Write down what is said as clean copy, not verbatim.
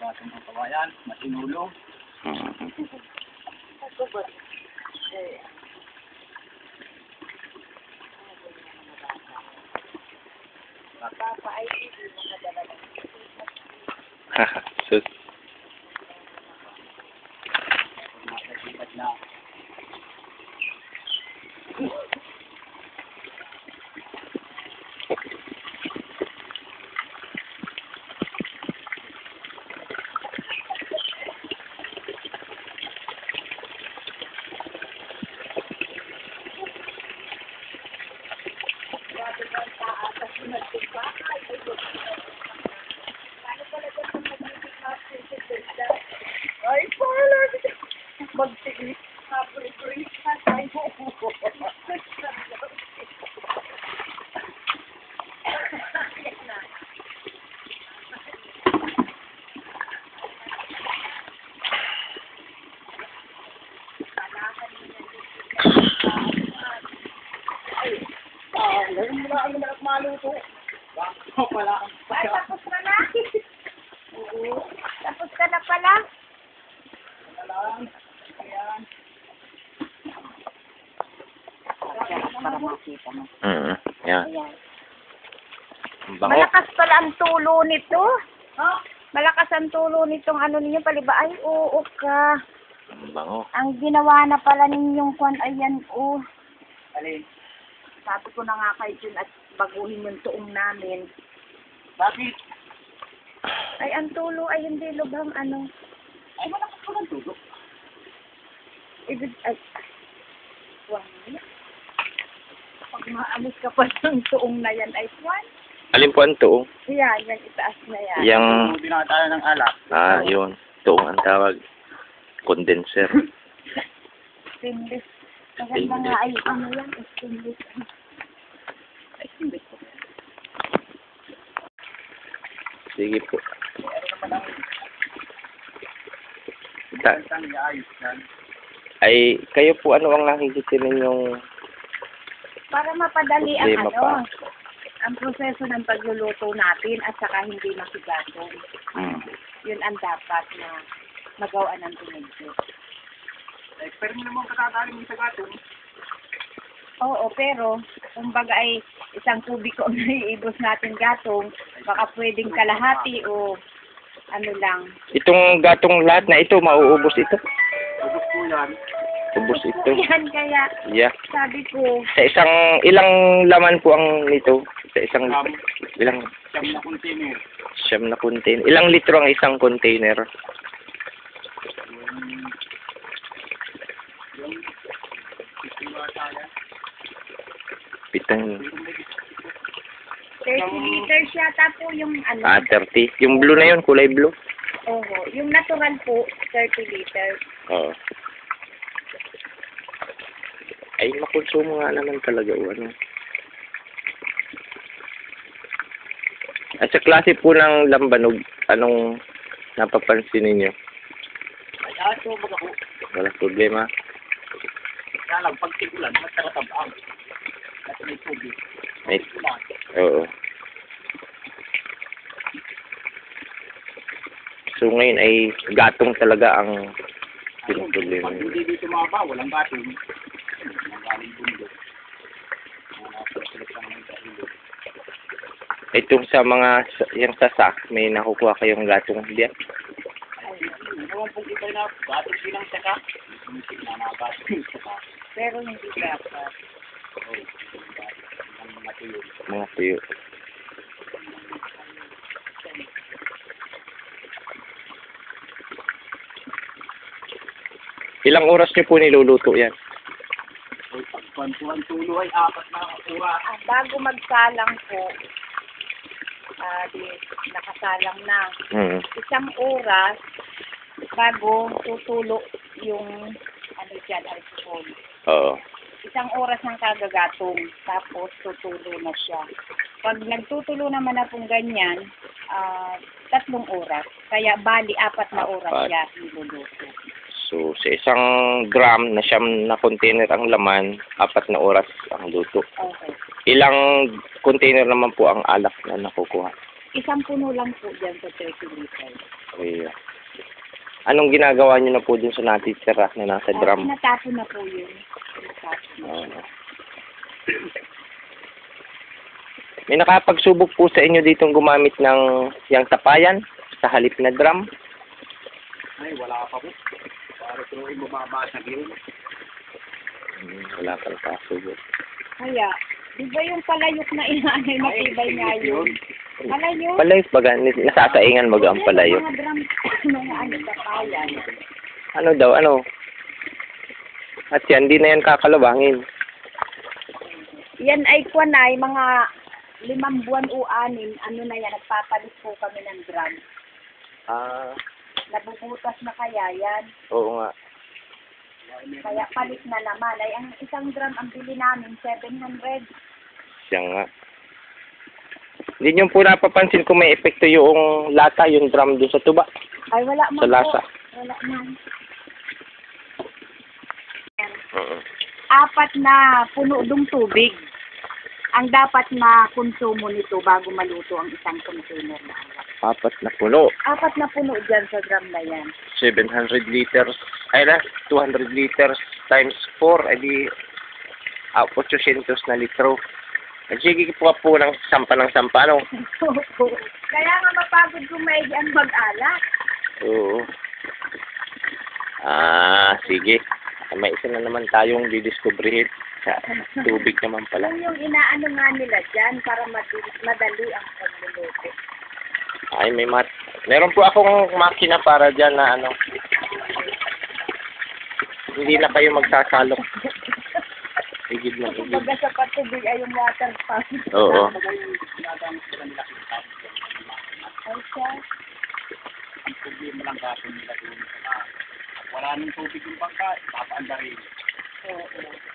Gatong ng kawayan, masinulong. Haha, sus. Ay, pala! Magtigil. Sabri-bri. Ay, ngayon mo na ang manap maluto. Bakit pala? Ay, tapos ka na? Oo. Tapos ka na pala? Ayan. Para makita mo. Yan. Ayan. Ang bango. Malakas pala ang tulo nito. Ha? Malakas ang tulo nitong ano ninyo paliba. Ay, oo ka. Ang bango. Ang ginawa na pala ninyong kwan, ayan, oh. Alin? Sabi ko na nga kay Jun at baguhin yung tuong namin. Bakit? Ay, ang tulo ay hindi lubhang ano. Ay, malakas ko ng tulo. Ibig, ay, kwan. Pag maalis ka pa ng tuong na yan, ay kwan. Alin po ang tuong? Yan, yan, itaas na yan. Yang, Kung binatayan ng alak. yun. Tuong ang tawag. Condenser. Stainless. Maganda nga ay ano yan, stainless. Ay, hindi ko. Sige po. Ano naman ang Ta- isang iayos yan? ay, kayo po ano ang nakikita ninyong Para mapadali ang problema pa? ang proseso ng pagluluto natin at saka hindi masigatong. Yun ang dapat na magawa ng pinigyo. Eh, pero mo naman katatalim mo sa gatong. Oo, pero kumbaga ay isang kubiko ang naiibos natin gatong, baka pwedeng kalahati o ano lang. Itong gatong lahat na ito, mauubos ito. Ubus po yan. Ubos ito. Yan kaya Yeah. sabi ko, Sa ilang laman po ang nito? Sa isang, ilang, Siyam na container. siyam na container. Ilang litro ang isang container? Yung istiwatayan. Pitang, 30 liters yata po yung ano. 30. Yung blue na yun, kulay blue. Oo, yung natural po, 30 liters. Oo. Ay, makonsumo nga naman talaga o ano. At sa klase po ng lambanog, anong napapansin ninyo? Ay, aso mag ako. Walang problema. Kaya lang, pag tigulan, magkaratabang. At may tubig. Ay, Tigulan. oo. So ngayon ay gatong talaga ang pinoproblema. Pag hindi dito mababa, walang gatong. Magaling bundok. Itong sa mga, yung sasak, may nakukuha kayong gatong diyan. Ay, naman pong kita na gatong silang saka. Sumisip na mga gatong yung saka. Pero hindi dapat. Oo, ang mga tuyo. Mga tuyo. Ilang oras niyo po niluluto yan? Pagpantuan tulo ay 4 na oras. Bago magsalang po, di nakasalang na. Isang oras bago tutulo yung ano dyan, alcohol. Oo. Isang oras ng kagagatong, tapos tutulo na siya. Pag nagtutulo naman na pong ganyan, 3 oras. Kaya bali 4 na oras siya niluluto. So, sa isang gram na siyam na container ang laman, 4 na oras ang luto. Okay. Ilang container naman po ang alak na nakukuha? Isang puno lang po dyan sa 30 liters. Okay. Anong ginagawa niyo na po dun sa natitira na nasa drum? Tinatapon na po yun. Tinatapon na. Ah. May nakapagsubok po sa inyo ditong gumamit ng yang tapayan sa halip na drum? Ay, wala pa po. Para ito ay mababasag yun. Wala kang kasubok. Kaya, di ba yung palayok na inaanay matibay nga yun? Palayok? Palayok baga, nasasaingan baga ang palayok. Mga drum, mga ano, tapayan. Ano daw, ano? At yan, di na yan kakalabangin. Yan ay kwanay, mga 5 buwan o 6, ano na yan, nagpapalit po kami ng drum. Ah, Nabubutas na kaya yan. oo nga. Kaya palit na naman. Ay, ang isang drum ang bili namin, 700. Siya nga. Hindi niyo po napapansin kung may epekto yung lata, yung drum doon sa tuba, Ay, wala man sa lasa. po. Wala man. Oo. 4 na puno dong tubig ang dapat na konsumo nito bago maluto ang isang container na alat. 4 na puno. 4 na puno dyan sa drum na yan. 700 liters. Ay na, 200 liters times 4. Ay di, 800 na litro. Sige po ng sampa ng sampa, no? Kaya nga mapagod kumaigi ang mag-alat. Oo. Ah, sige. May isa na naman tayong didiscoveryhin. Sa tubig naman pala. Yun yung inaano nga nila dyan para madali ang pagluluto. Ay, meron po akong makina para dyan na ano. Hindi na kayo magsasalok. Igid na igid. Kumbaga sa patubig ay yung water pump. Oo. Ay siya. Ang problema lang kasi nila doon sa wala nang tubig yung bangka, papaanda rin. Oo.